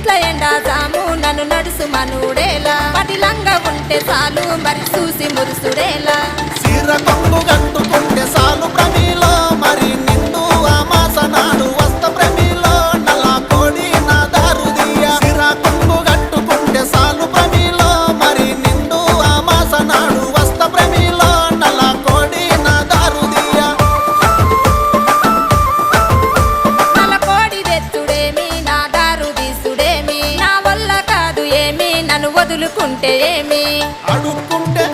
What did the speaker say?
ఇంట్లో ఎండా జాము నన్ను నడుసు మనుడేలా పటిలంగా ఉంటే చాలు మరి చూసి మురుసుడేలా సీర కొంగు కట్టుకుంటే సాలు ప్రమిలో మరి నిండు అమాస నాడు వస్త ప్రమిలో నల్ల కోడి నా దారుదియ సీర కొంగు కట్టుకుంటే సాలు ప్రమిలో మరి నిండు అమాస నాడు వస్త ప్రమిలో నల్ల కోడి నా దారుదియ నల్ల కోడి తెచ్చుడేమి నా దారు తీసుడేమి నా వల్ల కాదు ఏమి నన్ను వదులుకుంటే ఏమి అడుక్కుంటే